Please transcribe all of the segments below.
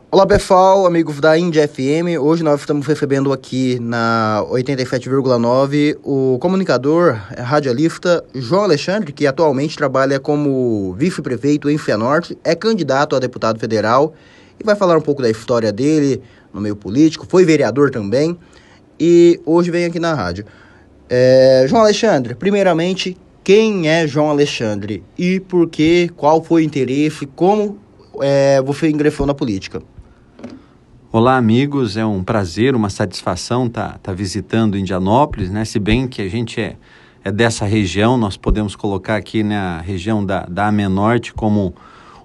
Olá pessoal, amigos da Índia FM. Hoje nós estamos recebendo aqui na 87,9 o comunicador, radialista João Alexandre, que atualmente trabalha como vice-prefeito em Cianorte, é candidato a deputado federal e vai falar um pouco da história dele no meio político, foi vereador também e hoje vem aqui na rádio. João Alexandre, primeiramente, quem é João Alexandre e por quê, qual foi o interesse, como você ingressou na política? Olá amigos, é um prazer, uma satisfação estar visitando Indianópolis, né? Se bem que a gente é dessa região, nós podemos colocar aqui na região da Amenorte como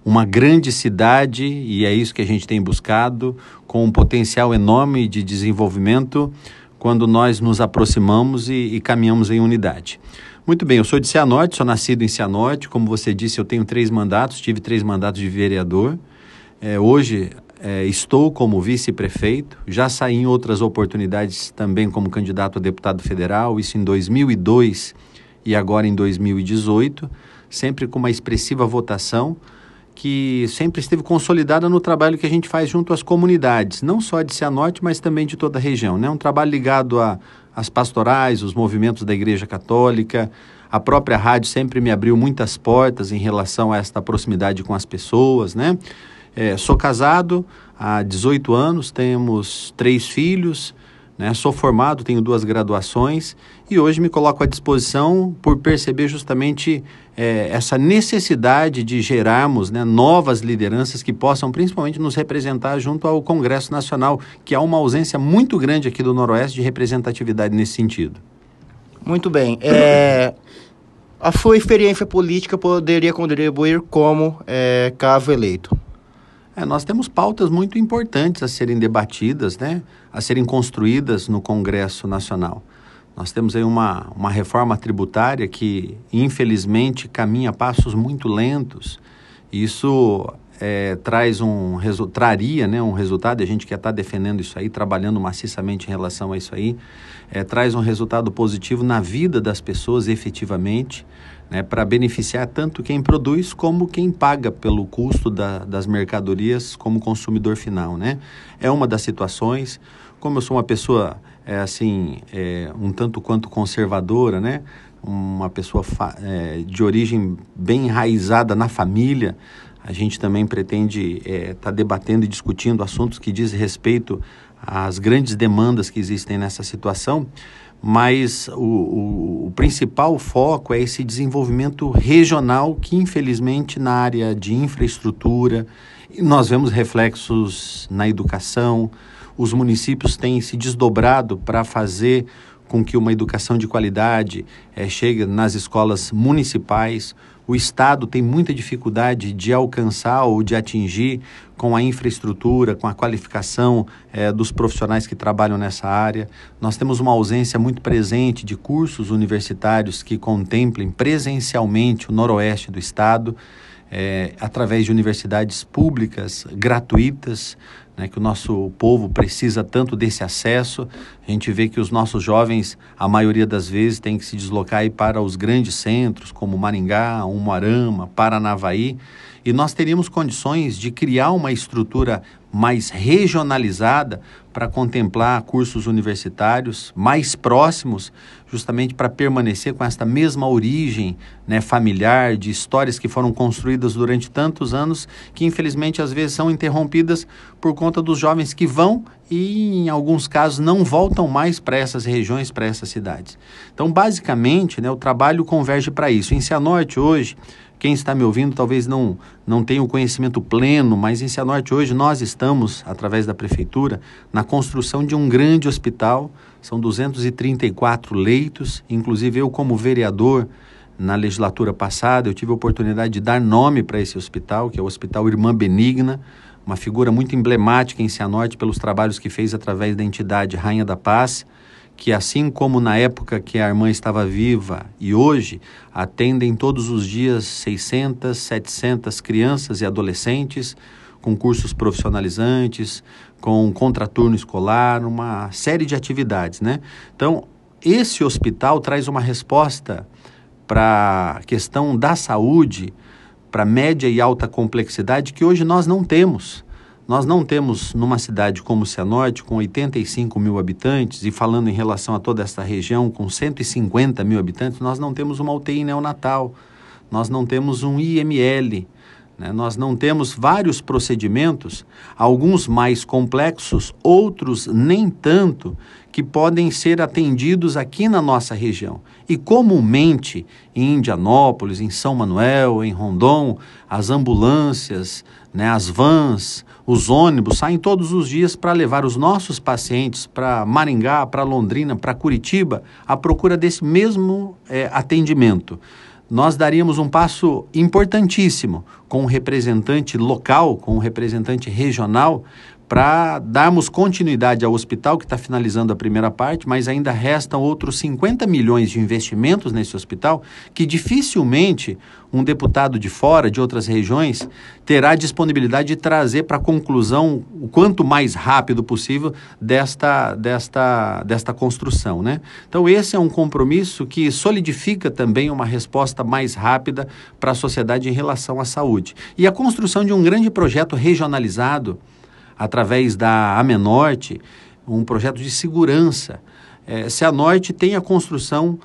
uma grande cidade, e é isso que a gente tem buscado, com um potencial enorme de desenvolvimento quando nós nos aproximamos e caminhamos em unidade. Muito bem, eu sou de Cianorte, sou nascido em Cianorte, como você disse, eu tenho 3 mandatos, tive 3 mandatos de vereador. Hoje estou como vice-prefeito, já saí em outras oportunidades também como candidato a deputado federal, isso em 2002 e agora em 2018, sempre com uma expressiva votação que sempre esteve consolidada no trabalho que a gente faz junto às comunidades, não só de Cianorte, mas também de toda a região, né? Um trabalho ligado às pastorais, os movimentos da Igreja Católica. A própria rádio sempre me abriu muitas portas em relação a esta proximidade com as pessoas, né? Sou casado há 18 anos, temos 3 filhos, né? Sou formado, tenho 2 graduações e hoje me coloco à disposição por perceber justamente essa necessidade de gerarmos, né, novas lideranças que possam principalmente nos representar junto ao Congresso Nacional, que há uma ausência muito grande aqui do Noroeste de representatividade nesse sentido. Muito bem. A sua experiência política poderia contribuir como caso eleito? Nós temos pautas muito importantes a serem debatidas, né, a serem construídas no Congresso Nacional. Nós temos aí uma reforma tributária que, infelizmente, caminha a passos muito lentos. Isso traria, né, um resultado, e a gente quer estar defendendo isso aí, trabalhando maciçamente em relação a isso aí, traz um resultado positivo na vida das pessoas efetivamente, né, para beneficiar tanto quem produz como quem paga pelo custo das mercadorias como consumidor final, né? É uma das situações. Como eu sou uma pessoa um tanto quanto conservadora, né? Uma pessoa de origem bem enraizada na família, a gente também pretende estar debatendo e discutindo assuntos que dizem respeito às grandes demandas que existem nessa situação, mas o principal foco é esse desenvolvimento regional que, infelizmente, na área de infraestrutura, nós vemos reflexos na educação. Os municípios têm se desdobrado para fazer com que uma educação de qualidade chegue nas escolas municipais. O Estado tem muita dificuldade de alcançar ou de atingir com a infraestrutura, com a qualificação dos profissionais que trabalham nessa área. Nós temos uma ausência muito presente de cursos universitários que contemplem presencialmente o noroeste do Estado, através de universidades públicas gratuitas, né, que o nosso povo precisa tanto desse acesso. A gente vê que os nossos jovens, a maioria das vezes, têm que se deslocar aí para os grandes centros, como Maringá, Umuarama, Paranavaí, e nós teríamos condições de criar uma estrutura mais regionalizada para contemplar cursos universitários mais próximos, justamente para permanecer com esta mesma origem, né, familiar, de histórias que foram construídas durante tantos anos, que infelizmente às vezes são interrompidas por conta dos jovens que vão e em alguns casos não voltam mais para essas regiões, para essas cidades. Então basicamente, né, o trabalho converge para isso. Em Cianorte hoje, quem está me ouvindo talvez não tenha o conhecimento pleno, mas em Cianorte hoje nós estamos, através da prefeitura, na construção de um grande hospital. São 234 leitos, inclusive eu como vereador na legislatura passada, eu tive a oportunidade de dar nome para esse hospital, que é o Hospital Irmã Benigna, uma figura muito emblemática em Cianorte pelos trabalhos que fez através da entidade Rainha da Paz, que assim como na época que a irmã estava viva e hoje, atendem todos os dias 600, 700 crianças e adolescentes com cursos profissionalizantes, com contraturno escolar, uma série de atividades, né? Então, esse hospital traz uma resposta para a questão da saúde, para média e alta complexidade, que hoje nós não temos. Nós não temos, numa cidade como Cianorte, com 85 mil habitantes, e falando em relação a toda esta região, com 150 mil habitantes, nós não temos uma UTI neonatal, nós não temos um IML, né? Nós não temos vários procedimentos, alguns mais complexos, outros nem tanto, que podem ser atendidos aqui na nossa região. E comumente, em Indianópolis, em São Manuel, em Rondon, as ambulâncias, né, as vans, os ônibus saem todos os dias para levar os nossos pacientes para Maringá, para Londrina, para Curitiba, à procura desse mesmo atendimento. Nós daríamos um passo importantíssimo com um representante local, com um representante regional, para darmos continuidade ao hospital, que está finalizando a primeira parte, mas ainda restam outros 50 milhões de investimentos nesse hospital, que dificilmente um deputado de fora, de outras regiões, terá disponibilidade de trazer para a conclusão o quanto mais rápido possível desta construção, né? Então esse é um compromisso que solidifica também uma resposta mais rápida para a sociedade em relação à saúde. E a construção de um grande projeto regionalizado, através da Amenorte, um projeto de segurança. Cianorte tem a construção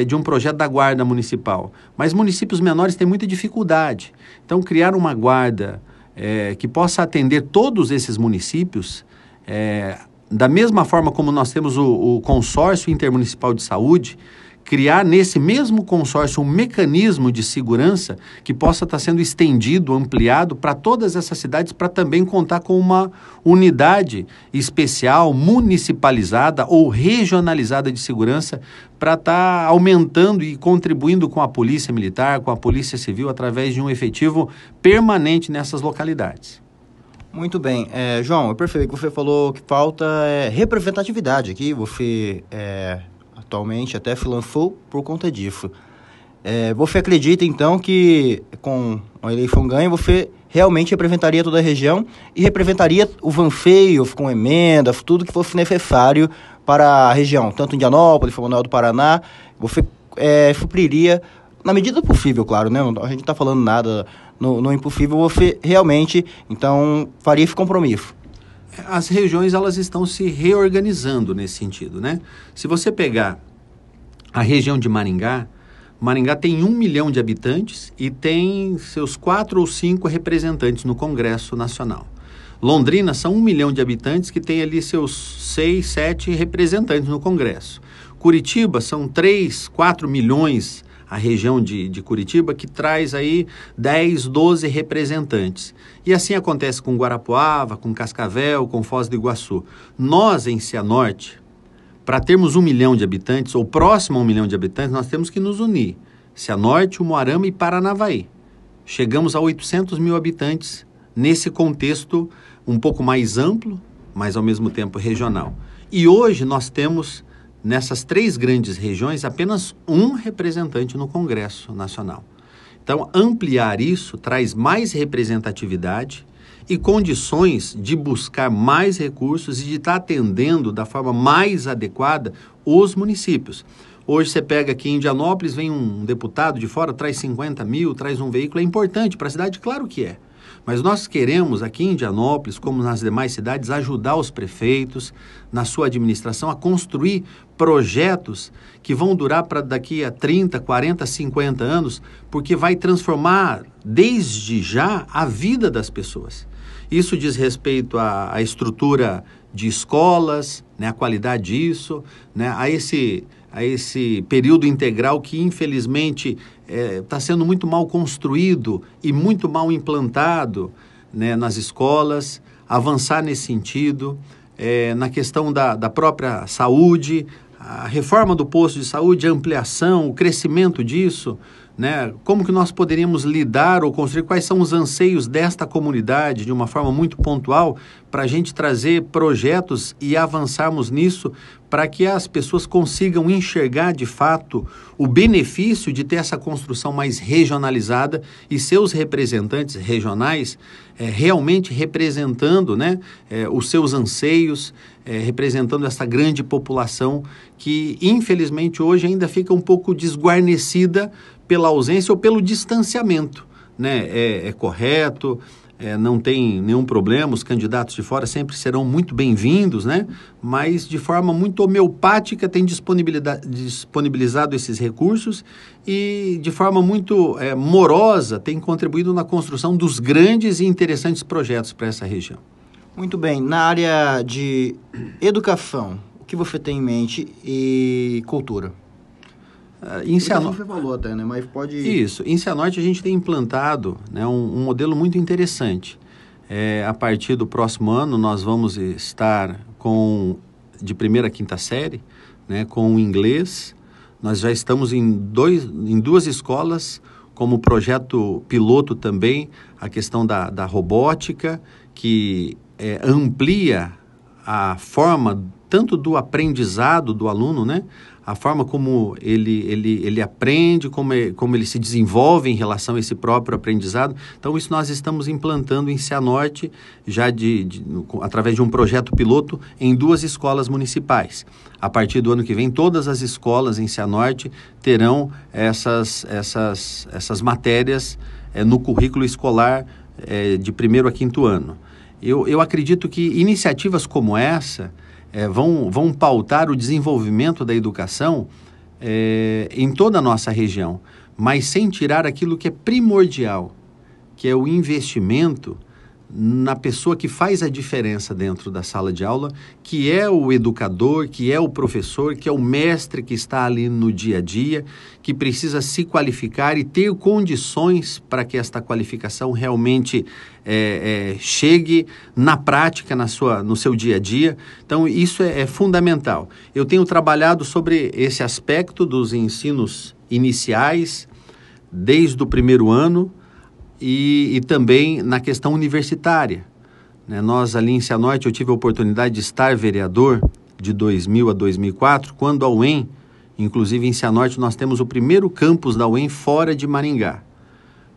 de um projeto da Guarda Municipal, mas municípios menores têm muita dificuldade. Então, criar uma guarda que possa atender todos esses municípios, da mesma forma como nós temos o Consórcio Intermunicipal de Saúde, criar nesse mesmo consórcio um mecanismo de segurança que possa estar sendo estendido, ampliado para todas essas cidades, para também contar com uma unidade especial, municipalizada ou regionalizada de segurança, para estar aumentando e contribuindo com a Polícia Militar, com a Polícia Civil, através de um efetivo permanente nessas localidades. Muito bem. João, eu percebi que você falou que falta representatividade aqui, você atualmente até se lançou por conta disso. Você acredita, então, que com a eleição ganha, você realmente representaria toda a região e representaria os anseios com emendas, tudo que fosse necessário para a região, tanto Indianópolis, São Manuel do Paraná, você supriria, na medida possível, claro, né? A gente não está falando nada no impossível, você realmente, então, faria esse compromisso. As regiões, elas estão se reorganizando nesse sentido, né? Se você pegar a região de Maringá, Maringá tem 1 milhão de habitantes e tem seus 4 ou 5 representantes no Congresso Nacional. Londrina são 1 milhão de habitantes que tem ali seus 6, 7 representantes no Congresso. Curitiba são 3, 4 milhões a região de Curitiba, que traz aí 10, 12 representantes. E assim acontece com Guarapuava, com Cascavel, com Foz do Iguaçu. Nós, em Cianorte, para termos 1 milhão de habitantes, ou próximo a 1 milhão de habitantes, nós temos que nos unir. Cianorte, Umuarama e Paranavaí. Chegamos a 800 mil habitantes nesse contexto um pouco mais amplo, mas ao mesmo tempo regional. E hoje nós temos, nessas 3 grandes regiões, apenas um representante no Congresso Nacional. Então, ampliar isso traz mais representatividade e condições de buscar mais recursos e de estar atendendo da forma mais adequada os municípios. Hoje você pega aqui em Indianópolis, vem um deputado de fora, traz 50 mil, traz um veículo, é importante para a cidade, claro que é. Mas nós queremos aqui em Indianópolis, como nas demais cidades, ajudar os prefeitos, na sua administração, a construir projetos que vão durar para daqui a 30, 40, 50 anos, porque vai transformar desde já a vida das pessoas. Isso diz respeito à estrutura de escolas, né, a qualidade disso, né, a esse período integral que, infelizmente, está sendo muito mal construído e muito mal implantado, né, nas escolas, avançar nesse sentido, na questão da própria saúde, a reforma do posto de saúde, a ampliação, o crescimento disso, né? Como que nós poderíamos lidar ou construir, quais são os anseios desta comunidade de uma forma muito pontual para a gente trazer projetos e avançarmos nisso para que as pessoas consigam enxergar de fato o benefício de ter essa construção mais regionalizada e seus representantes regionais realmente representando, né, os seus anseios, representando essa grande população que infelizmente hoje ainda fica um pouco desguarnecida pela ausência ou pelo distanciamento, né? É correto, não tem nenhum problema, os candidatos de fora sempre serão muito bem-vindos, né? Mas de forma muito homeopática tem disponibilizado esses recursos e de forma muito morosa tem contribuído na construção dos grandes e interessantes projetos para essa região. Muito bem. Na área de educação, o que você tem em mente e cultura? Em Cianorte, você falou até, né? Mas pode... Isso. Em Cianorte a gente tem implantado, né, um modelo muito interessante. A partir do próximo ano nós vamos estar de primeira a quinta série, né, com o inglês. Nós já estamos em duas escolas, como projeto piloto também, a questão da robótica, que amplia a forma tanto do aprendizado do aluno, né? A forma como ele aprende, como ele se desenvolve em relação a esse próprio aprendizado. Então, isso nós estamos implantando em Cianorte, já através de um projeto piloto, em 2 escolas municipais. A partir do ano que vem, todas as escolas em Cianorte terão essas matérias no currículo escolar de 1º a 5º ano. Eu acredito que iniciativas como essa vão pautar o desenvolvimento da educação em toda a nossa região, mas sem tirar aquilo que é primordial, que é o investimento na pessoa que faz a diferença dentro da sala de aula, que é o educador, que é o professor, que é o mestre que está ali no dia a dia, que precisa se qualificar e ter condições para que esta qualificação realmente chegue na prática, no seu dia a dia. Então, isso é fundamental. Eu tenho trabalhado sobre esse aspecto dos ensinos iniciais, desde o 1º ano, e também na questão universitária. Nós ali em Cianorte, eu tive a oportunidade de estar vereador de 2000 a 2004, quando a UEM, inclusive em Cianorte, nós temos o primeiro campus da UEM fora de Maringá.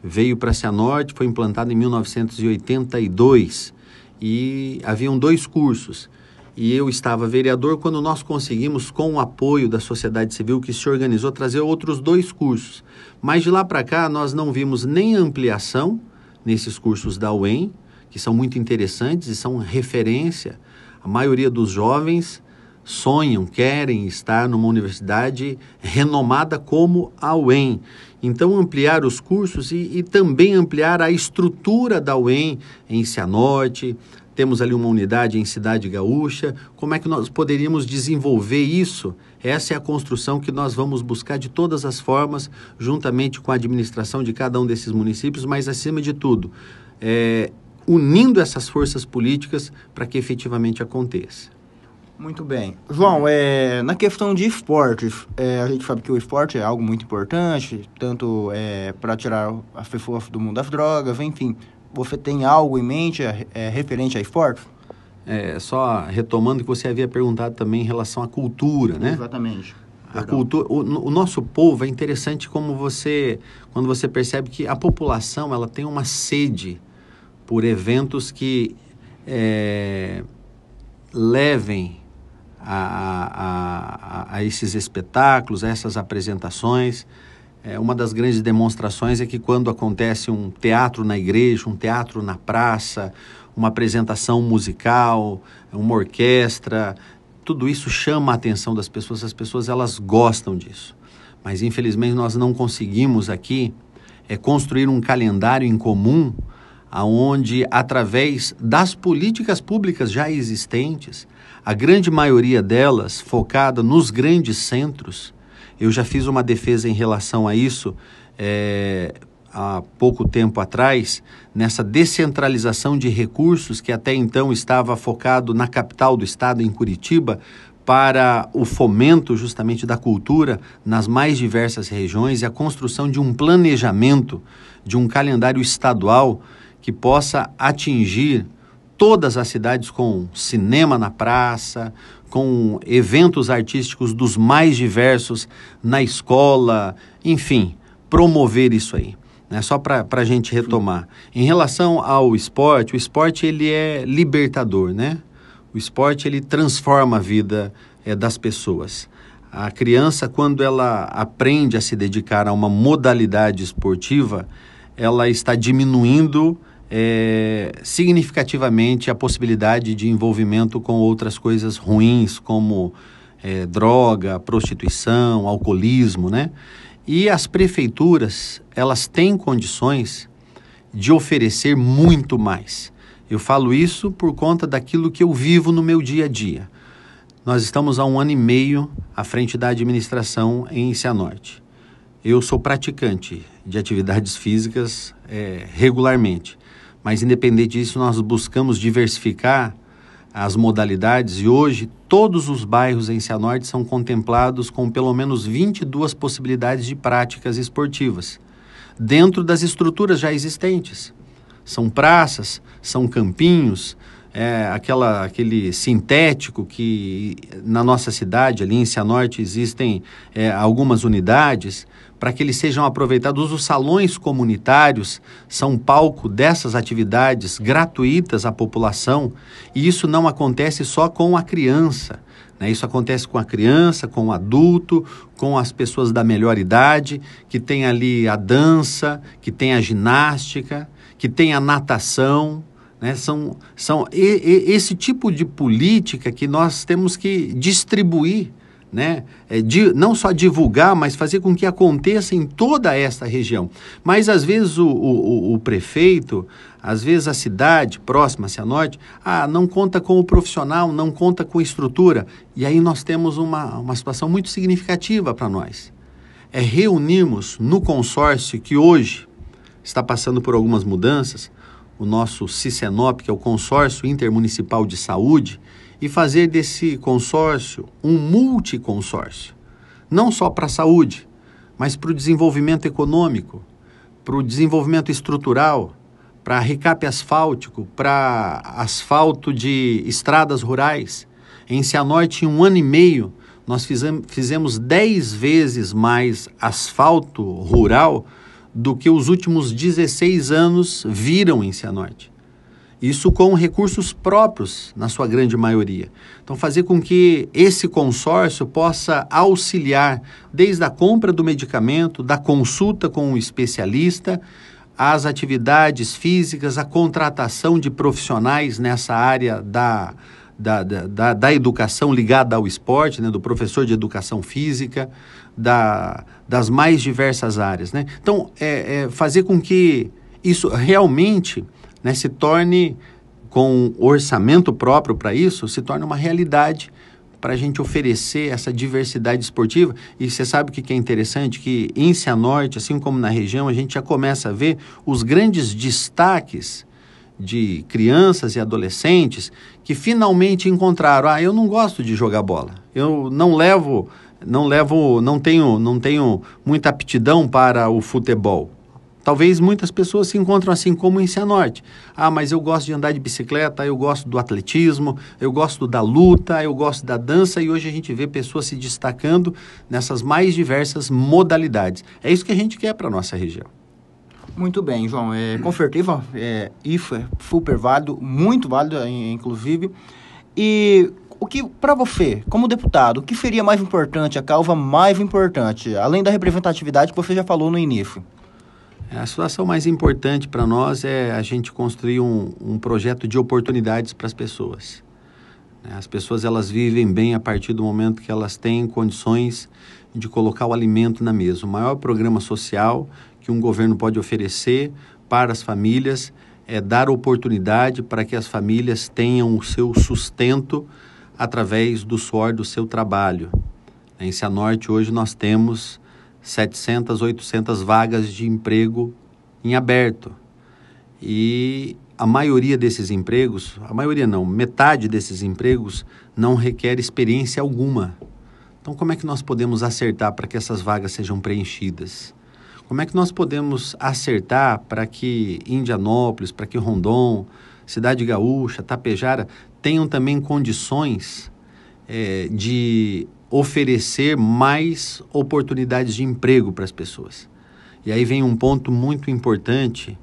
Veio para Cianorte, foi implantado em 1982 e haviam 2 cursos. E eu estava vereador quando nós conseguimos, com o apoio da sociedade civil que se organizou, trazer outros 2 cursos. Mas de lá para cá nós não vimos nem ampliação nesses cursos da UEM, que são muito interessantes e são referência. A maioria dos jovens sonham, querem estar numa universidade renomada como a UEM. Então, ampliar os cursos e também ampliar a estrutura da UEM em Cianorte. Temos ali uma unidade em Cidade Gaúcha. Como é que nós poderíamos desenvolver isso? Essa é a construção que nós vamos buscar de todas as formas, juntamente com a administração de cada um desses municípios, mas, acima de tudo, unindo essas forças políticas para que efetivamente aconteça. Muito bem. João, na questão de esportes, a gente sabe que o esporte é algo muito importante, tanto para tirar as pessoas do mundo das drogas, enfim. Você tem algo em mente referente a esporte? Só retomando que você havia perguntado também em relação à cultura, né? Exatamente. A cultura, o nosso povo é interessante quando você percebe que a população ela tem uma sede por eventos que levem a esses espetáculos, a essas apresentações. Uma das grandes demonstrações é que quando acontece um teatro na igreja, um teatro na praça, uma apresentação musical, uma orquestra, tudo isso chama a atenção das pessoas, as pessoas elas gostam disso. Mas infelizmente nós não conseguimos aqui construir um calendário em comum, onde através das políticas públicas já existentes, a grande maioria delas focada nos grandes centros. Eu já fiz uma defesa em relação a isso há pouco tempo atrás, nessa descentralização de recursos que até então estava focado na capital do estado, em Curitiba, para o fomento justamente da cultura nas mais diversas regiões e a construção de um planejamento, de um calendário estadual que possa atingir todas as cidades com cinema na praça, com eventos artísticos dos mais diversos na escola, enfim, promover isso aí. Só para a gente retomar. Em relação ao esporte, o esporte ele é libertador, né? O esporte ele transforma a vida das pessoas. A criança, quando ela aprende a se dedicar a uma modalidade esportiva, ela está diminuindo significativamente a possibilidade de envolvimento com outras coisas ruins, como droga, prostituição, alcoolismo, né? E as prefeituras, elas têm condições de oferecer muito mais. Eu falo isso por conta daquilo que eu vivo no meu dia a dia. Nós estamos há 1 ano e meio à frente da administração em Cianorte. Eu sou praticante de atividades físicas regularmente, mas independente disso, nós buscamos diversificar as modalidades e hoje todos os bairros em Cianorte são contemplados com pelo menos 22 possibilidades de práticas esportivas, dentro das estruturas já existentes. São praças, são campinhos, aquele sintético que na nossa cidade, ali em Cianorte, existem algumas unidades para que eles sejam aproveitados. Os salões comunitários são palco dessas atividades gratuitas à população, e isso não acontece só com a criança, né? Isso acontece com a criança, com o adulto, com as pessoas da melhor idade, que tem ali a dança, que tem a ginástica, que tem a natação, né? São esse tipo de política que nós temos que distribuir, né? Não só divulgar, mas fazer com que aconteça em toda esta região. Mas às vezes o prefeito, às vezes a cidade próxima a Cianorte, não conta com o profissional, não conta com a estrutura. E aí nós temos uma situação muito significativa para nós. Reunirmos no consórcio que hoje está passando por algumas mudanças, o nosso CICENOP, que é o Consórcio Intermunicipal de Saúde, e fazer desse consórcio um multiconsórcio, não só para a saúde, mas para o desenvolvimento econômico, para o desenvolvimento estrutural, para recape asfáltico, para asfalto de estradas rurais. Em Cianorte, em 1 ano e meio, nós fizemos 10 vezes mais asfalto rural do que os últimos 16 anos viram em Cianorte. Isso com recursos próprios, na sua grande maioria. Então, fazer com que esse consórcio possa auxiliar desde a compra do medicamento, da consulta com o especialista, as atividades físicas, a contratação de profissionais nessa área da educação ligada ao esporte, né, do professor de educação física, das mais diversas áreas, né? Então, fazer com que isso realmente, né, se torne, com orçamento próprio para isso, se torne uma realidade para a gente oferecer essa diversidade esportiva. E você sabe o que é interessante? Que em Cianorte, assim como na região, a gente já começa a ver os grandes destaques de crianças e adolescentes que finalmente encontraram, eu não gosto de jogar bola, eu não tenho muita aptidão para o futebol. Talvez muitas pessoas se encontram assim como em Cianorte. Mas eu gosto de andar de bicicleta, eu gosto do atletismo, eu gosto da luta, eu gosto da dança, e hoje a gente vê pessoas se destacando nessas mais diversas modalidades. É isso que a gente quer para a nossa região. Muito bem, João. Com certeza, isso é super válido, muito válido, inclusive. E o que, para você, como deputado, o que seria mais importante, a causa mais importante, além da representatividade que você já falou no início? A situação mais importante para nós é a gente construir um projeto de oportunidades para as pessoas. As pessoas, elas vivem bem a partir do momento que elas têm condições de colocar o alimento na mesa. O maior programa social que um governo pode oferecer para as famílias é dar oportunidade para que as famílias tenham o seu sustento através do suor do seu trabalho. Em Cianorte, hoje, nós temos 700, 800 vagas de emprego em aberto. E a maioria desses empregos, metade desses empregos não requer experiência alguma. Então, como é que nós podemos acertar para que essas vagas sejam preenchidas? Como é que nós podemos acertar para que Indianópolis, para que Rondon, Cidade Gaúcha, Tapejara tenham também condições de oferecer mais oportunidades de emprego para as pessoas? E aí vem um ponto muito importante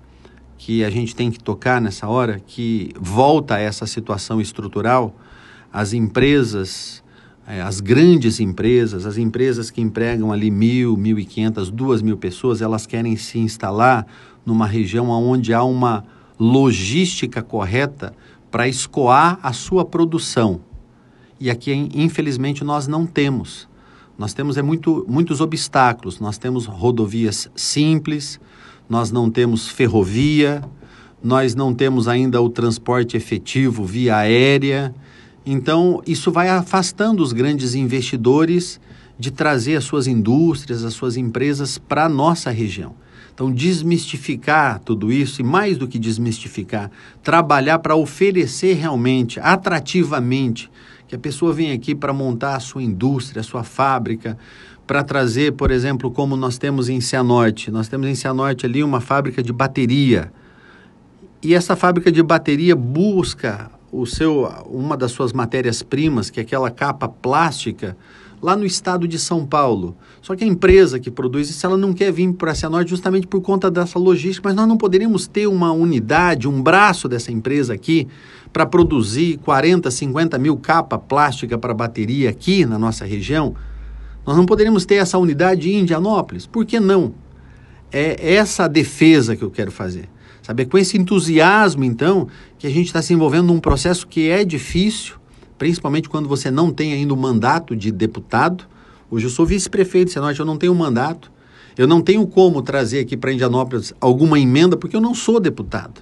que a gente tem que tocar nessa hora, que volta a essa situação estrutural. As empresas, as grandes empresas, as empresas que empregam ali 1.000, 1.500, 2.000 pessoas, elas querem se instalar numa região onde há uma logística correta para escoar a sua produção. E aqui, infelizmente, nós não temos. Nós temos muitos obstáculos. Nós temos rodovias simples, nós não temos ferrovia, nós não temos ainda o transporte efetivo via aérea. Então, isso vai afastando os grandes investidores de trazer as suas indústrias, as suas empresas para a nossa região. Então, desmistificar tudo isso, e mais do que desmistificar, trabalhar para oferecer realmente, atrativamente, que a pessoa venha aqui para montar a sua indústria, a sua fábrica, para trazer, por exemplo, como nós temos em Cianorte. Nós temos em Cianorte ali uma fábrica de bateria. E essa fábrica de bateria busca uma das suas matérias-primas, que é aquela capa plástica, lá no estado de São Paulo. Só que a empresa que produz isso, ela não quer vir para a Cianorte justamente por conta dessa logística, mas nós não poderíamos ter uma unidade, um braço dessa empresa aqui para produzir 40, 50 mil capas plásticas para bateria aqui na nossa região. Nós não poderíamos ter essa unidade em Indianópolis. Por que não? É essa a defesa que eu quero fazer. Sabe? É com esse entusiasmo, então, que a gente está se envolvendo num processo que é difícil, principalmente quando você não tem ainda o mandato de deputado. Hoje eu sou vice-prefeito de Cianorte, eu não tenho mandato. Eu não tenho como trazer aqui para Indianópolis alguma emenda, porque eu não sou deputado.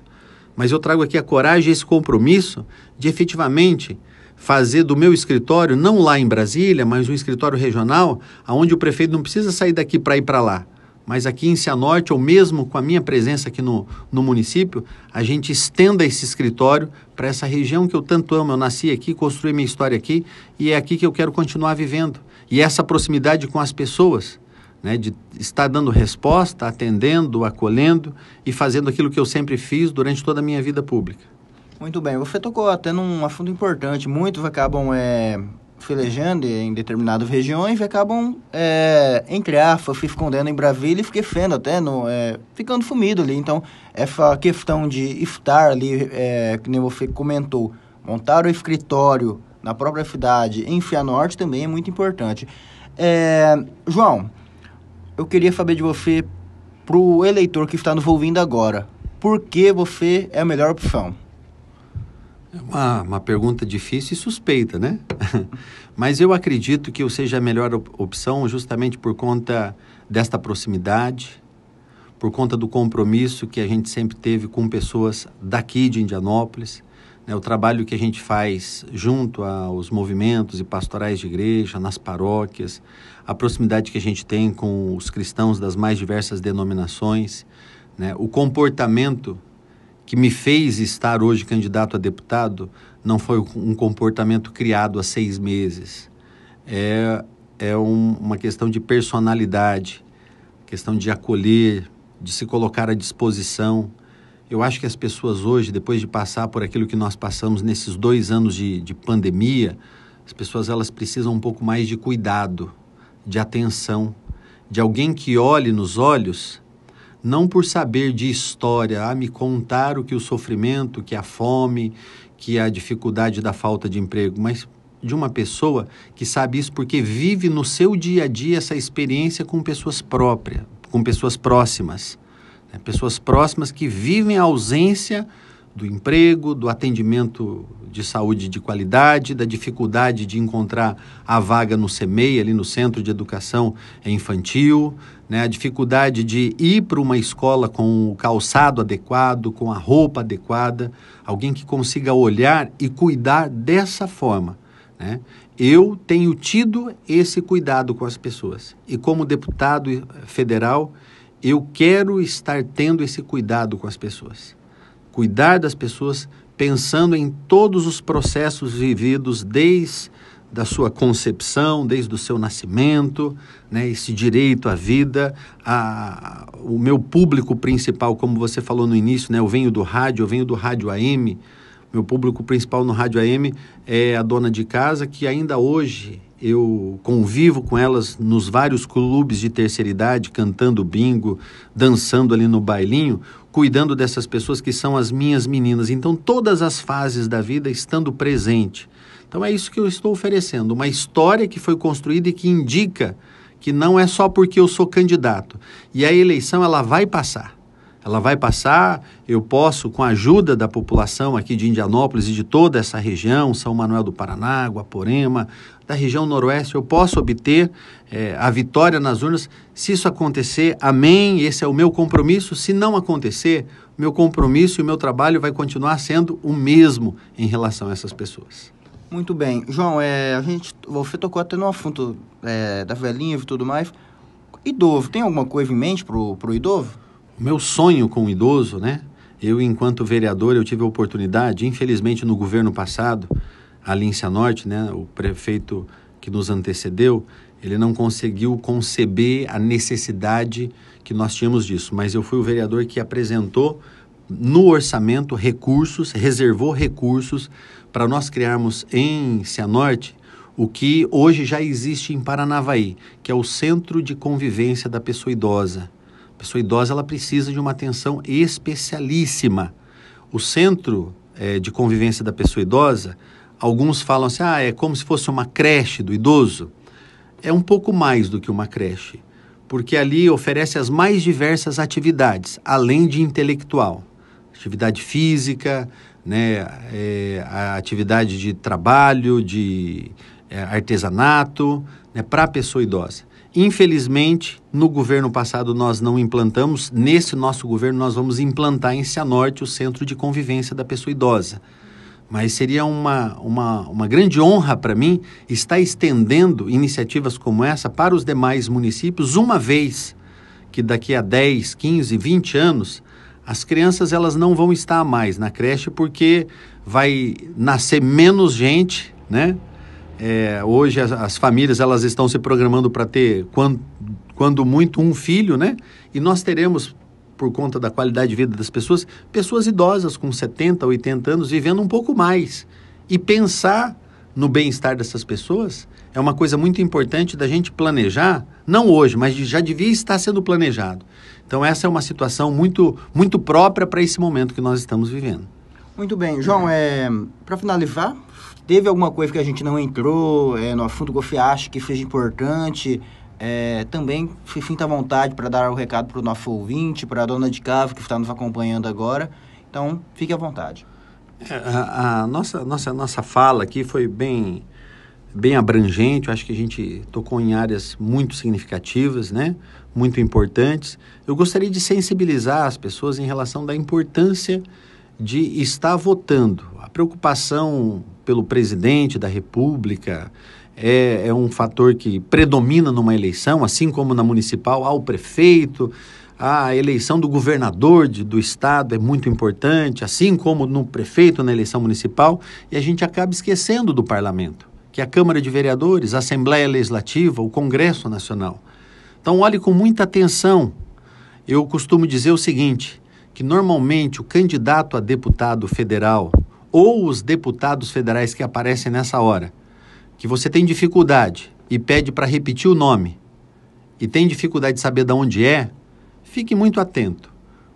Mas eu trago aqui a coragem e esse compromisso de efetivamente fazer do meu escritório, não lá em Brasília, mas um escritório regional, onde o prefeito não precisa sair daqui para ir para lá. Mas aqui em Cianorte, ou mesmo com a minha presença aqui no município, a gente estenda esse escritório para essa região que eu tanto amo. Eu nasci aqui, construí minha história aqui, e é aqui que eu quero continuar vivendo. E essa proximidade com as pessoas, né, de estar dando resposta, atendendo, acolhendo e fazendo aquilo que eu sempre fiz durante toda a minha vida pública. Muito bem, você tocou até num assunto importante. Muitos acabam felejando em determinadas regiões e acabam, entre aspas, se escondendo em Brasília e esquecendo até, ficando sumido ali. Então, essa questão de estar ali, que nem você comentou, montar o escritório na própria cidade, em Cianorte, também é muito importante. João, eu queria saber de você, para o eleitor que está nos ouvindo agora, por que você é a melhor opção? É uma pergunta difícil e suspeita, né? Mas eu acredito que eu seja a melhor opção justamente por conta desta proximidade, por conta do compromisso que a gente sempre teve com pessoas daqui de Indianópolis, né? O trabalho que a gente faz junto aos movimentos e pastorais de igreja, nas paróquias, a proximidade que a gente tem com os cristãos das mais diversas denominações, né? O comportamento que me fez estar hoje candidato a deputado não foi um comportamento criado há 6 meses. Uma questão de personalidade, questão de acolher, de se colocar à disposição. Eu acho que as pessoas hoje, depois de passar por aquilo que nós passamos nesses 2 anos de pandemia, as pessoas elas precisam um pouco mais de cuidado, de atenção, de alguém que olhe nos olhos, não por saber de história, me contar o que o sofrimento, que a fome, que a dificuldade da falta de emprego, mas de uma pessoa que sabe isso porque vive no seu dia a dia essa experiência com pessoas próprias, com pessoas próximas, né? Pessoas próximas que vivem a ausência do emprego, do atendimento de saúde de qualidade, da dificuldade de encontrar a vaga no CEMEI, ali no Centro de Educação Infantil, né? A dificuldade de ir para uma escola com o calçado adequado, com a roupa adequada, alguém que consiga olhar e cuidar dessa forma, né? Eu tenho tido esse cuidado com as pessoas e como deputado federal, eu quero estar tendo esse cuidado com as pessoas. Cuidar das pessoas pensando em todos os processos vividos desde da sua concepção, desde o seu nascimento, né, esse direito à vida, o meu público principal, como você falou no início, né, eu venho do rádio AM, meu público principal no rádio AM é a dona de casa, que ainda hoje eu convivo com elas nos vários clubes de terceira idade, cantando bingo, dançando ali no bailinho, cuidando dessas pessoas que são as minhas meninas. Então, todas as fases da vida estando presente. Então, é isso que eu estou oferecendo, uma história que foi construída e que indica que não é só porque eu sou candidato. E a eleição, ela vai passar. ela vai passar, eu posso, com a ajuda da população aqui de Indianópolis e de toda essa região, São Manuel do Paraná, Guaporema, da região noroeste, eu posso obter a vitória nas urnas. Se isso acontecer, amém, esse é o meu compromisso. Se não acontecer, o meu compromisso e o meu trabalho vai continuar sendo o mesmo em relação a essas pessoas. Muito bem. João, você tocou até no assunto da velhinha e tudo mais. Idoso, tem alguma coisa em mente pro idoso? O meu sonho com o idoso, né? Eu, enquanto vereador, eu tive a oportunidade, infelizmente no governo passado, ali em Cianorte, né? O prefeito que nos antecedeu, ele não conseguiu conceber a necessidade que nós tínhamos disso. Mas eu fui o vereador que apresentou no orçamento recursos, reservou recursos para nós criarmos em Cianorte o que hoje já existe em Paranavaí, que é o Centro de Convivência da Pessoa Idosa. A pessoa idosa, ela precisa de uma atenção especialíssima. O Centro de Convivência da Pessoa Idosa, alguns falam assim, é como se fosse uma creche do idoso. É um pouco mais do que uma creche, porque ali oferece as mais diversas atividades, além de intelectual. Atividade física, né, a atividade de trabalho, de artesanato, né, para a pessoa idosa. Infelizmente, no governo passado nós não implantamos, nesse nosso governo nós vamos implantar em Cianorte o Centro de Convivência da Pessoa Idosa. Mas seria uma grande honra para mim estar estendendo iniciativas como essa para os demais municípios, uma vez que daqui a 10, 15, 20 anos, as crianças elas não vão estar mais na creche porque vai nascer menos gente, né? Hoje as famílias elas estão se programando para ter, quando muito, um filho, né? E nós teremos, por conta da qualidade de vida das pessoas, pessoas idosas com 70, 80 anos vivendo um pouco mais. E pensar no bem-estar dessas pessoas é uma coisa muito importante da gente planejar, não hoje, mas já devia estar sendo planejado. Então essa é uma situação muito, muito própria para esse momento que nós estamos vivendo. Muito bem. João, para finalizar, teve alguma coisa que a gente não entrou no assunto que você acha que seja importante? Também se sinta à vontade para dar o recado para o nosso ouvinte, para a dona de casa que está nos acompanhando agora. Então, fique à vontade. A nossa fala aqui foi bem abrangente. Eu acho que a gente tocou em áreas muito significativas, né? Muito importantes. Eu gostaria de sensibilizar as pessoas em relação da importância de estar votando. A preocupação pelo presidente da República é um fator que predomina numa eleição, assim como na municipal há o prefeito, a eleição do governador do estado é muito importante, assim como no prefeito na eleição municipal, e a gente acaba esquecendo do parlamento, que é a Câmara de Vereadores, a Assembleia Legislativa, o Congresso Nacional. Então olhe com muita atenção. Eu costumo dizer o seguinte, que normalmente o candidato a deputado federal ou os deputados federais que aparecem nessa hora, que você tem dificuldade e pede para repetir o nome e tem dificuldade de saber de onde fique muito atento,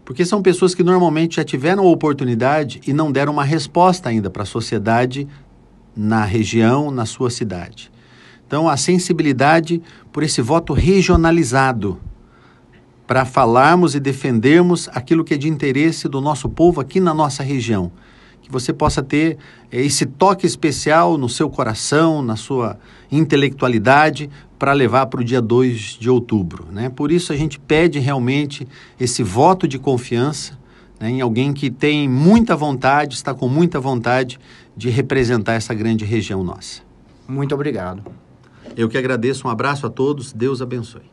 porque são pessoas que normalmente já tiveram a oportunidade e não deram uma resposta ainda para a sociedade na região, na sua cidade. Então, a sensibilidade por esse voto regionalizado, para falarmos e defendermos aquilo que é de interesse do nosso povo aqui na nossa região. Que você possa ter esse toque especial no seu coração, na sua intelectualidade, para levar para o dia 2 de outubro, né? Por isso a gente pede realmente esse voto de confiança, né, em alguém que tem muita vontade, está com muita vontade de representar essa grande região nossa. Muito obrigado. Eu que agradeço, um abraço a todos, Deus abençoe.